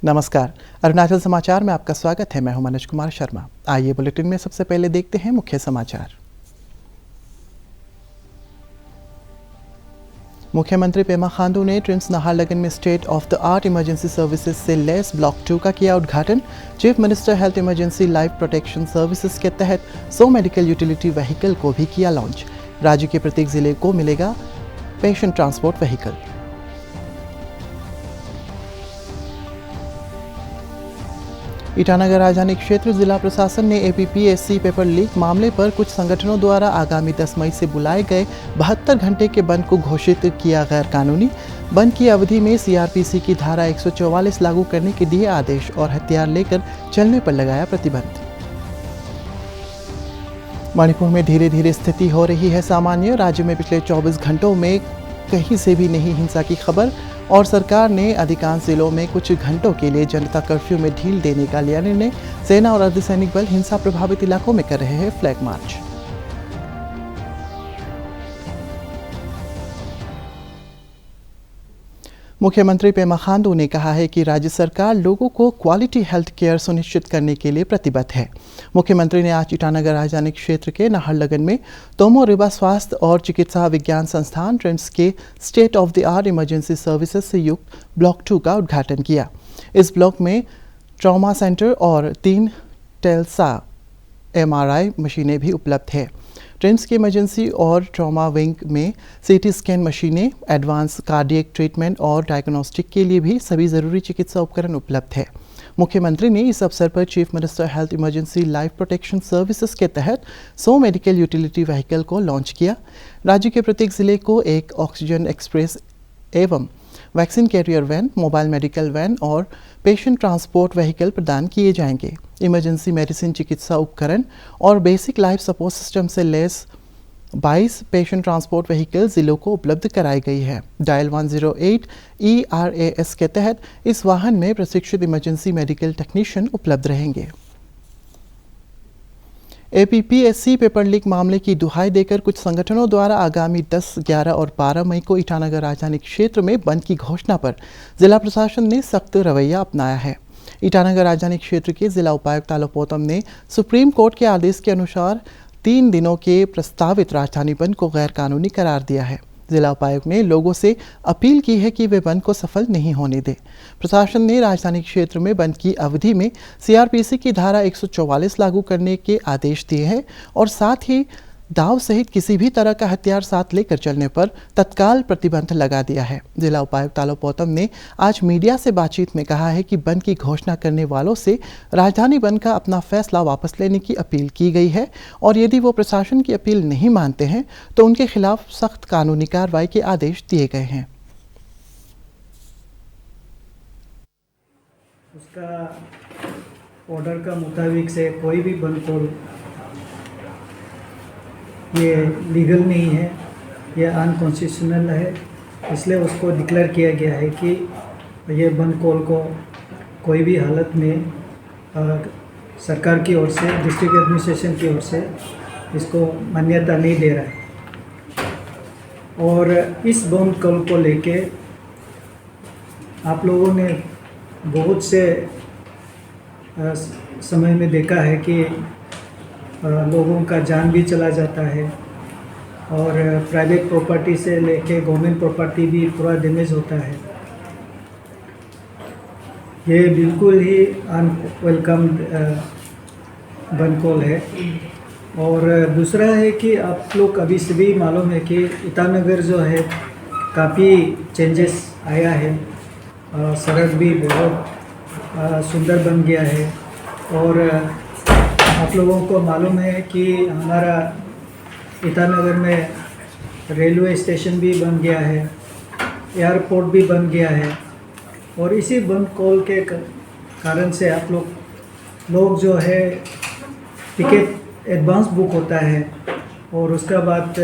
नमस्कार। अरुणाचल समाचार में आपका स्वागत है। मैं हूं मनोज कुमार शर्मा। आइए बुलेटिन में सबसे पहले देखते हैं मुख्य समाचार। मुख्यमंत्री पेमा खांडू ने ट्रिम्स नाहरलगुन में state of the art emergency services से लैस ब्लॉक 2 का किया उद्घाटन। Chief minister health emergency life protection services के तहत 100 मेडिकल यूटिलिटी व्हीकल को भी किया लॉन्च। राज्य के प्रत्येक जिले को मिलेगा पेशेंट ट्रांसपोर्ट व्हीकल। ईटानगर राजधानी क्षेत्र जिला प्रशासन ने APPSC पेपर लीक मामले पर कुछ संगठनों द्वारा आगामी 10 मई से बुलाए गए 72 घंटे के बंद को घोषित किया गैर कानूनी। बंद की अवधि में CRPC की धारा 144 लागू करने के दिए आदेश और हथियार लेकर चलने पर लगाया प्रतिबंध। मणिपुर में धीरे धीरे स्थिति हो रही है सामान्य। राज्य में पिछले 24 घंटों में कहीं से भी नहीं हिंसा की खबर और सरकार ने अधिकांश जिलों में कुछ घंटों के लिए जनता कर्फ्यू में ढील देने का लिया निर्णय। सेना और अर्धसैनिक बल हिंसा प्रभावित इलाकों में कर रहे हैं फ्लैग मार्च। मुख्यमंत्री पेमा खांडू ने कहा है कि राज्य सरकार लोगों को क्वालिटी हेल्थ केयर सुनिश्चित करने के लिए प्रतिबद्ध है। मुख्यमंत्री ने आज ईटानगर राजधानी क्षेत्र के नाहरलगुन में तोमो रिबा स्वास्थ्य और चिकित्सा विज्ञान संस्थान ट्रिम्स के state of the art emergency services से युक्त ब्लॉक 2 का उद्घाटन किया। इस ब्लॉक में ट्रॉमा सेंटर और 3 टेल्सा MRI मशीनें भी उपलब्ध है। ट्रिम्स की इमरजेंसी और ट्रॉमा विंग में CT स्कैन मशीनें, एडवांस कार्डियक ट्रीटमेंट और डायग्नोस्टिक के लिए भी सभी ज़रूरी चिकित्सा उपकरण उपलब्ध है। मुख्यमंत्री ने इस अवसर पर chief minister health emergency life protection services के तहत 100 मेडिकल यूटिलिटी व्हीकल को लॉन्च किया। राज्य के प्रत्येक जिले को एक ऑक्सीजन एक्सप्रेस एवं vaccine carrier van, mobile medical van और पेशेंट ट्रांसपोर्ट व्हीकल प्रदान किए जाएंगे। इमरजेंसी मेडिसिन चिकित्सा उपकरण और बेसिक लाइफ सपोर्ट सिस्टम से लैस 22 पेशेंट ट्रांसपोर्ट व्हीकल जिलों को उपलब्ध कराई गई है। डायल 108 ERAS के तहत इस वाहन में प्रशिक्षित इमरजेंसी मेडिकल टेक्नीशियन उपलब्ध रहेंगे। APPSC पेपर लीक मामले की दुहाई देकर कुछ संगठनों द्वारा आगामी 10, 11 और 12 मई को ईटानगर राजधानी क्षेत्र में बंद की घोषणा पर जिला प्रशासन ने सख्त रवैया अपनाया है। ईटानगर राजधानी क्षेत्र के जिला उपायुक्त तालो पोतम ने सुप्रीम कोर्ट के आदेश के अनुसार 3 दिनों के प्रस्तावित राजधानी बंद को गैर कानूनी करार दिया है। जिला उपायुक्त ने लोगों से अपील की है कि वे बंद को सफल नहीं होने दें। प्रशासन ने राजधानी क्षेत्र में बंद की अवधि में CRPC की धारा 144 लागू करने के आदेश दिए हैं और साथ ही दाव सहित किसी भी तरह का हथियार साथ लेकर चलने पर तत्काल प्रतिबंध लगा दिया है। जिला उपायुक्त तालो पोतम ने आज मीडिया से बातचीत में कहा है कि बंद की घोषणा करने वालों से राजधानी बंद का अपना फैसला वापस लेने की अपील की गई है और यदि वो प्रशासन की अपील नहीं मानते हैं तो उनके खिलाफ सख्त कानूनी कार्रवाई के आदेश दिए गए हैं। उसका ऑर्डर का मुताबिक से कोई भी बंद को ये लीगल नहीं है, ये अनकॉन्स्टिट्यूशनल है, इसलिए उसको डिक्लेयर किया गया है कि ये बंद कॉल को कोई भी हालत में सरकार की ओर से, डिस्ट्रिक्ट एडमिनिस्ट्रेशन की ओर से इसको मान्यता नहीं दे रहा है। और इस बंद कॉल को लेके आप लोगों ने बहुत से समय में देखा है कि लोगों का जान भी चला जाता है और प्राइवेट प्रॉपर्टी से लेके गवर्नमेंट प्रॉपर्टी भी पूरा डैमेज होता है। ये बिल्कुल ही अनवेलकम बंद कॉल है। और दूसरा है कि आप लोग अभी से भी मालूम है कि ईटानगर जो है काफ़ी चेंजेस आया है, सड़क भी बहुत सुंदर बन गया है और आप लोगों को मालूम है कि हमारा ईटानगर में रेलवे स्टेशन भी बन गया है, एयरपोर्ट भी बन गया है और इसी बंद कॉल के कारण से आप लोग जो है टिकट एडवांस बुक होता है और उसका बाद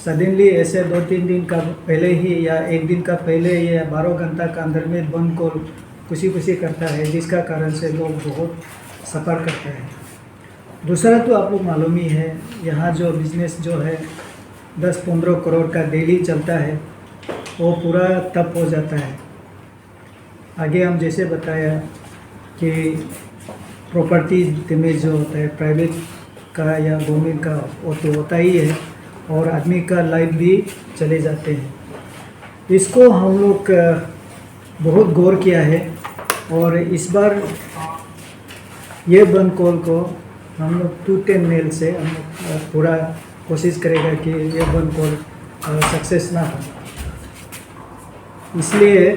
सडनली ऐसे 2-3 दिन का पहले ही या 1 दिन का पहले या 12 घंटा का अंदर में बंद कॉल खुशी करता है, जिसका कारण से लोग बहुत सफ़र करते हैं। दूसरा तो आपको मालूम ही है, यहाँ जो बिज़नेस जो है 10-15 करोड़ का डेली चलता है वो पूरा ठप हो जाता है। आगे हम जैसे बताया कि प्रॉपर्टी डैमेज जो होता है प्राइवेट का या गवर्नमेंट का वो तो होता ही है और आदमी का लाइफ भी चले जाते हैं। इसको हम लोग बहुत गौर किया है और इस बार ये बंद कॉल को हम लोग 210 मेल से हम लोग पूरा कोशिश करेगा कि ये बंद कॉल सक्सेस ना हो। इसलिए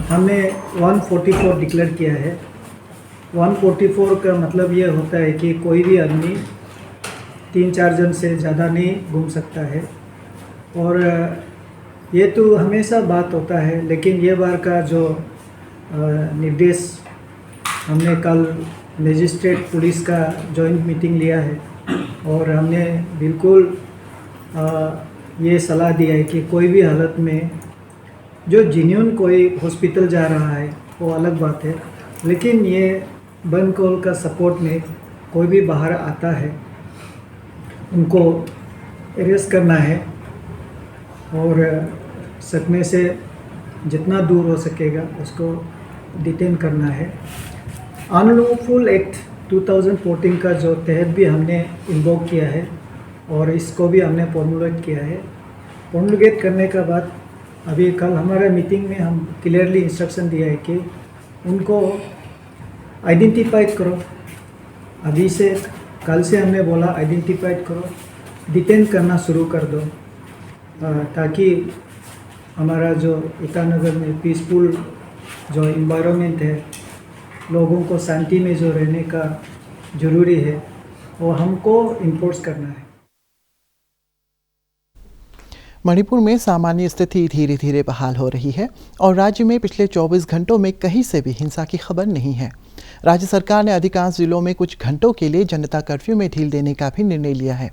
हमने 144 डिक्लेयर किया है। 144 का मतलब ये होता है कि कोई भी आदमी 3-4 जन से ज़्यादा नहीं घूम सकता है और ये तो हमेशा बात होता है, लेकिन ये बार का जो निर्देश हमने कल मजिस्ट्रेट पुलिस का जॉइंट मीटिंग लिया है और हमने बिल्कुल ये सलाह दिया है कि कोई भी हालत में जो जेन्युइन कोई हॉस्पिटल जा रहा है वो अलग बात है, लेकिन ये बंद कॉल का सपोर्ट में कोई भी बाहर आता है उनको अरेस्ट करना है और सकने से जितना दूर हो सकेगा उसको डिटेन करना है। अनलॉफुल एक्ट 2014 का जो तहत भी हमने इन्वोक किया है और इसको भी हमने फॉर्मुलेट किया है। फॉर्मुलेट करने के बाद अभी कल हमारे मीटिंग में हम क्लियरली इंस्ट्रक्शन दिया है कि उनको आइडेंटिफाइड करो। अभी से कल से हमने बोला आइडेंटिफाइड करो, डिटेन करना शुरू कर दो ताकि हमारा जो ईटानगर में पीसफुल जो इन्वायरमेंट है, लोगों को शांति में जो रहने का ज़रूरी है वो हमको इन्फोर्स करना है। मणिपुर में सामान्य स्थिति धीरे धीरे बहाल हो रही है और राज्य में पिछले 24 घंटों में कहीं से भी हिंसा की खबर नहीं है। राज्य सरकार ने अधिकांश जिलों में कुछ घंटों के लिए जनता कर्फ्यू में ढील देने का भी निर्णय लिया है।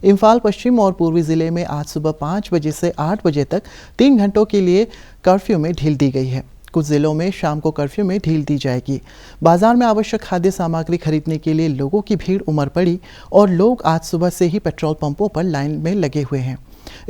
इम्फाल पश्चिम और पूर्वी जिले में आज सुबह 5 बजे से 8 बजे तक 3 घंटों के लिए कर्फ्यू में ढील दी गई है। कुछ जिलों में शाम को कर्फ्यू में ढील दी जाएगी। बाजार में आवश्यक खाद्य सामग्री खरीदने के लिए लोगों की भीड़ उमड़ पड़ी और लोग आज सुबह से ही पेट्रोल पंपों पर लाइन में लगे हुए हैं।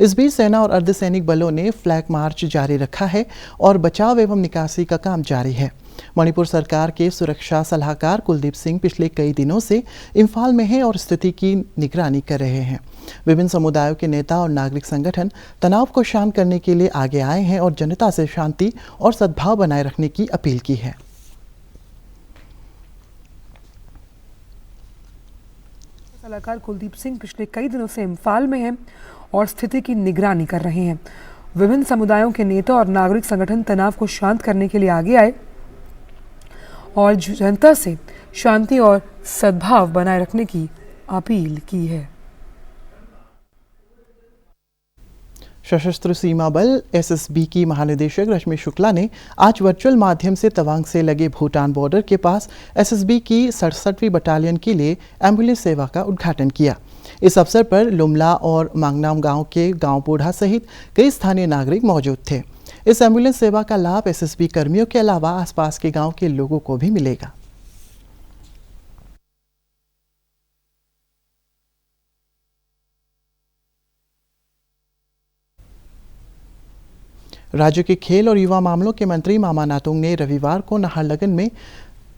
इस बीच सेना और अर्धसैनिक बलों ने फ्लैग मार्च जारी रखा है और बचाव एवं निकासी का काम जारी है। मणिपुर सरकार के सुरक्षा सलाहकार कुलदीप सिंह पिछले कई दिनों से इम्फाल में हैं और स्थिति की निगरानी कर रहे हैं। विभिन्न समुदायों के नेता और नागरिक संगठन तनाव को शांत करने के लिए आगे आए हैं और जनता से शांति और सद्भाव बनाए रखने की अपील की है। सलाहकार कुलदीप सिंह पिछले कई दिनों से इम्फाल में हैं और स्थिति की निगरानी कर रहे हैं। विभिन्न समुदायों के नेता और नागरिक संगठन तनाव को शांत करने के लिए आगे आए और जनता से शांति और सद्भाव बनाए रखने की अपील की है। सशस्त्र सीमा बल एसएसबी की महानिदेशक रश्मि शुक्ला ने आज वर्चुअल माध्यम से तवांग से लगे भूटान बॉर्डर के पास एसएसबी की 67वीं बटालियन के लिए एम्बुलेंस सेवा का उद्घाटन किया। इस अवसर पर लुमला और मांगनाम गांव के गांव बूढ़ा सहित कई स्थानीय नागरिक मौजूद थे। इस एम्बुलेंस सेवा का लाभ एसएसबी कर्मियों के अलावा आसपास के गांव के लोगों को भी मिलेगा। राज्य के खेल और युवा मामलों के मंत्री मामा नातुंग ने रविवार को नाहरलगुन में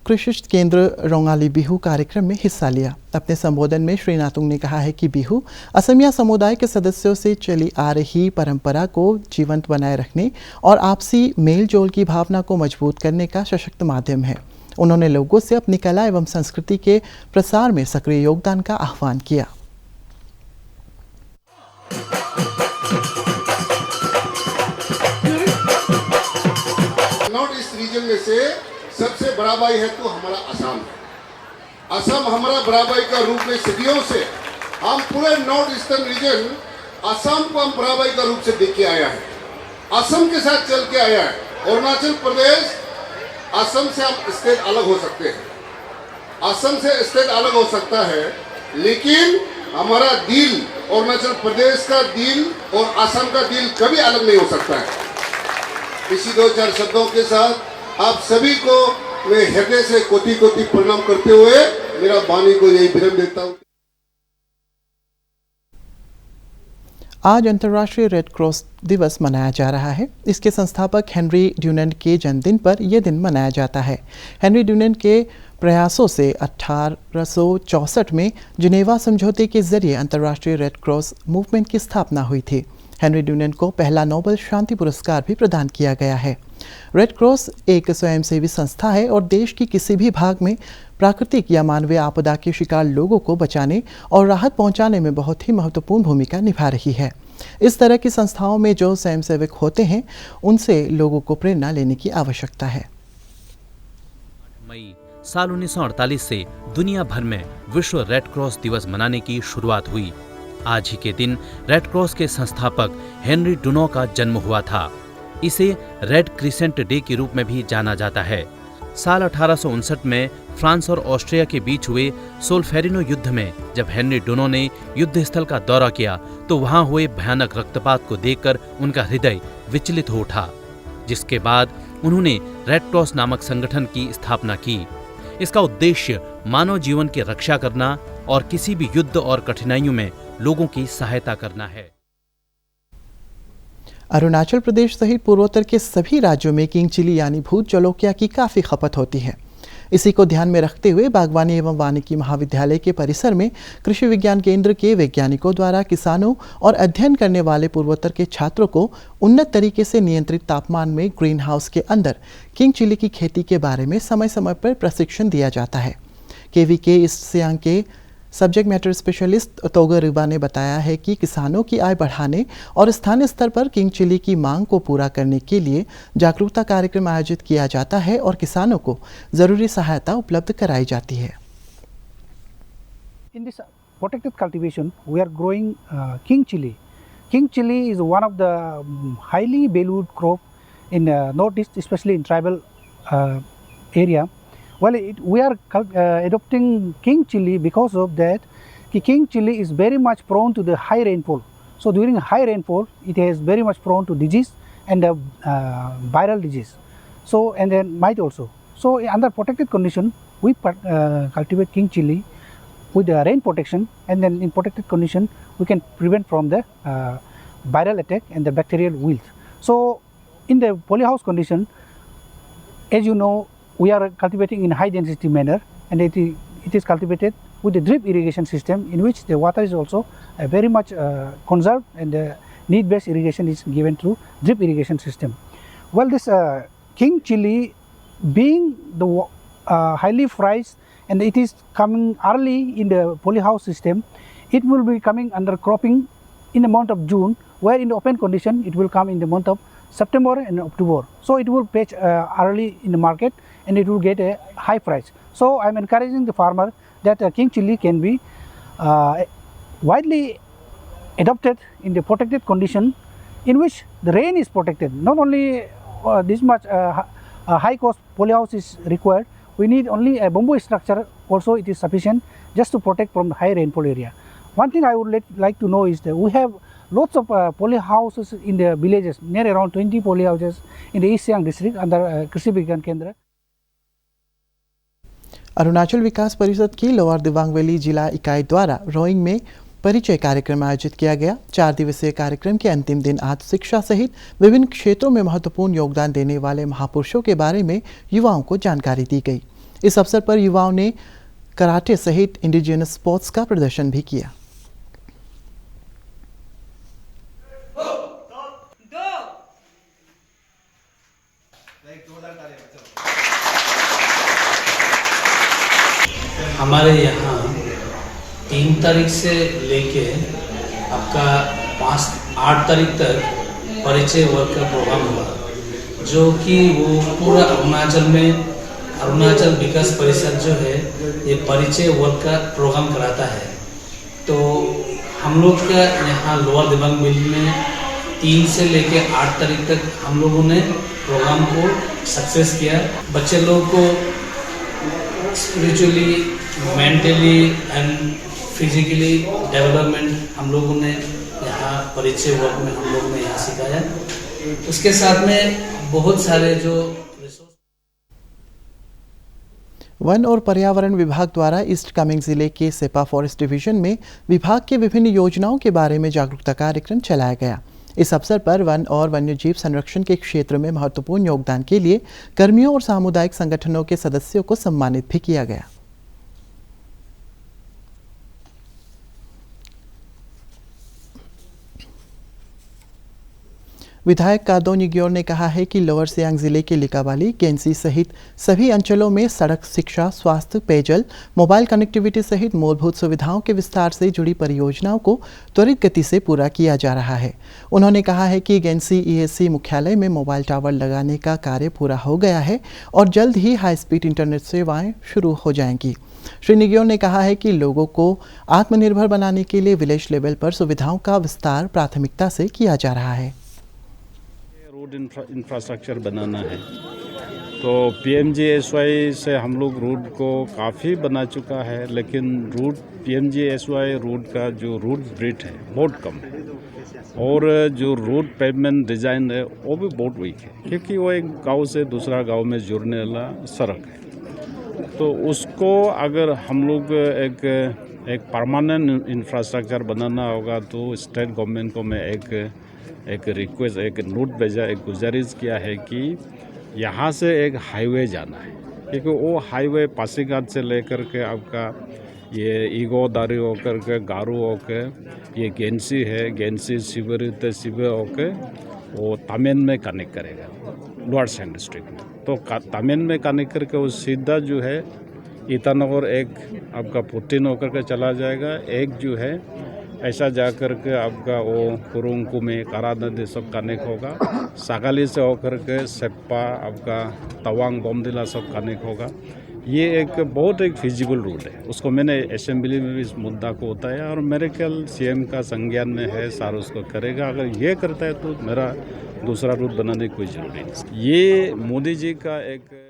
कृषि केंद्र रोंगाली बिहू कार्यक्रम में हिस्सा लिया। अपने संबोधन में श्री नातुंग ने कहा है कि बिहू असमिया समुदाय के सदस्यों से चली आ रही परंपरा को जीवंत बनाए रखने और आपसी मेल जोल की भावना को मजबूत करने का सशक्त माध्यम है। उन्होंने लोगों से अपनी कला एवं संस्कृति के प्रसार में सक्रिय योगदान का आह्वान किया। नॉर्थ ईस्ट रीजन में से सबसे बड़ा भाई है तो हमारा असम है। असम हमारा बड़ा भाई का रूप में सदियों से हम पूरे नॉर्थ ईस्टर्न रीजन असम को हम बड़ा भाई का रूप से देख के आया है, असम के साथ चल के आया है। अरुणाचल प्रदेश असम से हम स्टेट अलग हो सकते हैं, असम से स्टेट अलग हो सकता है, लेकिन हमारा दिल अरुणाचल प्रदेश का दिल और असम का दिल कभी अलग नहीं हो सकता है। इसी 2-4 शब्दों के साथ आप सभी को मैं हृदय से कोटि कोटि प्रणाम करते हुए मेरा वाणी को यही विराम देता हूँ। आज अंतर्राष्ट्रीय रेड क्रॉस दिवस मनाया जा रहा है। इसके संस्थापक हेनरी ड्यूनेंट के जन्मदिन पर यह दिन मनाया जाता है। हेनरी ड्यूनेंट के प्रयासों से 1864 में जिनेवा समझौते के जरिए अंतर्राष्ट्रीय रेड क्रॉस मूवमेंट की स्थापना हुई थी। हेनरी ड्यूनेंट को पहला नोबेल शांति पुरस्कार भी प्रदान किया गया है। रेड क्रॉस एक स्वयंसेवी संस्था है और देश की किसी भी भाग में प्राकृतिक या मानवीय आपदा के शिकार लोगों को बचाने और राहत पहुंचाने में बहुत ही महत्वपूर्ण भूमिका निभा रही है। इस तरह की संस्थाओं में जो स्वयंसेवक होते हैं, उनसे लोगों को प्रेरणा लेने की आवश्यकता है। मई साल 1948 से दुनिया भर में विश्व रेड क्रॉस दिवस मनाने की शुरुआत हुई। आज ही के दिन रेड क्रॉस के संस्थापक हेनरी डुनो का जन्म हुआ था। इसे रेड क्रिसेंट डे के रूप में भी जाना जाता है। साल 1859 में फ्रांस और ऑस्ट्रिया के बीच हुए सोल्फेरिनो युद्ध में जब हेनरी डुनो ने युद्ध स्थल का दौरा किया तो वहां हुए भयानक रक्तपात को देखकर उनका हृदय विचलित हो उठा, जिसके बाद उन्होंने रेड क्रॉस नामक संगठन की स्थापना की। इसका उद्देश्य मानव जीवन की रक्षा करना और किसी भी युद्ध और कठिनाइयों में लोगों की सहायता करना है। अरुणाचल प्रदेश सहित पूर्वोत्तर के सभी राज्यों में किंग चिली यानी भूत जलोकिया की काफ़ी खपत होती है। इसी को ध्यान में रखते हुए बागवानी एवं वानिकी महाविद्यालय के परिसर में कृषि विज्ञान केंद्र के वैज्ञानिकों द्वारा किसानों और अध्ययन करने वाले पूर्वोत्तर के छात्रों को उन्नत तरीके से नियंत्रित तापमान में ग्रीन हाउस के अंदर किंग चिली की खेती के बारे में समय समय पर प्रशिक्षण दिया जाता है। KVK ईस्ट सियांग के सब्जेक्ट मैटर स्पेशलिस्ट तोगर रिबा ने बताया है कि किसानों की आय बढ़ाने और स्थानीय स्तर पर किंग चिली की मांग को पूरा करने के लिए जागरूकता कार्यक्रम आयोजित किया जाता है और किसानों को जरूरी सहायता उपलब्ध कराई जाती है। In this protected cultivation, we are growing king chili. King chili is one of the highly valued crop in northeast, especially in tribal area. Well, we are adopting king chili because of that. King chili is very much prone to the high rainfall. So during high rainfall, it is very much prone to disease and viral disease. So and then mite also. So under protected condition, we cultivate king chili with the rain protection, and then in protected condition, we can prevent from the viral attack and the bacterial wilt. So in the polyhouse condition, as you know, we are cultivating in high density manner, and it is cultivated with the drip irrigation system, in which the water is also very much conserved, and need based irrigation is given through drip irrigation system. Well, this king chili being the highly prized, and it is coming early in the polyhouse system, it will be coming under cropping in the month of June, where in the open condition it will come in the month of September and October. So it will fetch early in the market, and it will get a high price. So I am encouraging the farmer that king chili can be widely adopted in the protected condition, in which the rain is protected. Not only this much high cost polyhouse is required, we need only a bamboo structure also, it is sufficient just to protect from the high rainfall area. One thing I would like to know is that we have lots of polyhouses in the villages, near around 20 polyhouses in the East Siang district under कृषि विज्ञान केंद्र। अरुणाचल विकास परिषद की lower Dibang valley जिला इकाई द्वारा rowing में परिचय कार्यक्रम आयोजित किया गया। 4 दिवसीय कार्यक्रम के अंतिम दिन आज शिक्षा सहित विभिन्न क्षेत्रों में महत्वपूर्ण योगदान देने वाले महापुरुषों के बारे में युवाओं को जानकारी दी गई। इस अवसर पर युवाओं ने कराटे सहित इंडिजिनस स्पोर्ट्स का प्रदर्शन भी किया। हमारे यहाँ 3 तारीख से लेके आपका 8 तारीख तक परिचय वर्ग का प्रोग्राम हुआ, जो कि वो पूरा अरुणाचल में अरुणाचल विकास परिषद जो है ये परिचय वर्ग का प्रोग्राम कराता है। तो हम लोग का यहाँ लोअर दिबांग वैली में 3 से लेके 8 तारीख तक हम लोगों ने प्रोग्राम को सक्सेस किया। बच्चे लोग को spiritually, mentally and physically development हम लोगों ने यहाँ परिचय वर्ग में हम लोगों ने यहाँ सिखाया। उसके साथ में बहुत सारे जो वन और पर्यावरण विभाग द्वारा ईस्ट कामेंग जिले के सेपा फॉरेस्ट डिवीजन में विभाग के विभिन्न योजनाओं के बारे में जागरूकता कार्यक्रम चलाया गया। इस अवसर पर वन और वन्यजीव संरक्षण के क्षेत्र में महत्वपूर्ण योगदान के लिए कर्मियों और सामुदायिक संगठनों के सदस्यों को सम्मानित भी किया गया। विधायक कादो निग्योर ने कहा है कि लोअर सियांग जिले के लिकाबाली, गेंसी सहित सभी अंचलों में सड़क, शिक्षा, स्वास्थ्य, पेयजल, मोबाइल कनेक्टिविटी सहित मूलभूत सुविधाओं के विस्तार से जुड़ी परियोजनाओं को त्वरित गति से पूरा किया जा रहा है। उन्होंने कहा है कि गेंसी EAC मुख्यालय में मोबाइल टावर लगाने का कार्य पूरा हो गया है और जल्द ही हाई स्पीड इंटरनेट सेवाएं शुरू हो जाएंगी। श्री निग्योर ने कहा है कि लोगों को आत्मनिर्भर बनाने के लिए विलेज लेवल पर सुविधाओं का विस्तार प्राथमिकता से किया जा रहा है। रोड इंफ्रास्ट्रक्चर बनाना है तो PMGSY से हम लोग रोड को काफ़ी बना चुका है, लेकिन रूट PMGSY रोड का जो रूट ब्रिथ है बहुत कम है और जो रोड पेवमेंट डिज़ाइन है वो भी बहुत वीक है, क्योंकि वो एक गांव से दूसरा गांव में जुड़ने वाला सड़क है। तो उसको अगर हम लोग एक परमानेंट इंफ्रास्ट्रक्चर बनाना होगा तो स्टेट गवर्नमेंट को मैं एक रिक्वेस्ट, एक नोट भेजा, एक गुजारिश किया है कि यहाँ से एक हाईवे जाना है, क्योंकि वो हाईवे पासीघाट से लेकर के आपका ये ईगो दारी होकर के गारू होकर ये गेंसी है, गेंसी शिविर शिविर होकर वो तामेन में कनेक्ट करेगा लोअर सियांग डिस्ट्रिक्ट में। तो तामेन में कनेक्ट करके वो सीधा जो है ईटानगर एक आपका पुतिन होकर के चला जाएगा, एक जो है ऐसा जा कर के आपका वो कुरुंकु में कारा नदी सब कनेक्ट होगा, सागाली से होकर के सेप्पा आपका तवांग बोमदिला सब कनेक्ट होगा। ये एक बहुत एक फिजिबल रूट है, उसको मैंने असेंबली में भी इस मुद्दा को बताया और मेरे ख्याल CM का संज्ञान में है, सार उसको करेगा। अगर ये करता है तो मेरा दूसरा रूट बनाने की कोई ज़रूरी नहीं। ये मोदी जी का एक।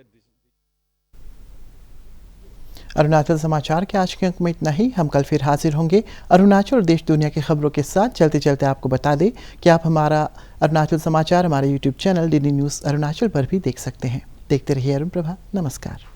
अरुणाचल समाचार के आज के अंक में इतना ही। हम कल फिर हाजिर होंगे अरुणाचल और देश दुनिया की खबरों के साथ। चलते चलते आपको बता दें कि आप हमारा अरुणाचल समाचार हमारे YouTube channel DD news Arunachal पर भी देख सकते हैं। देखते रहिए अरुण प्रभा। नमस्कार।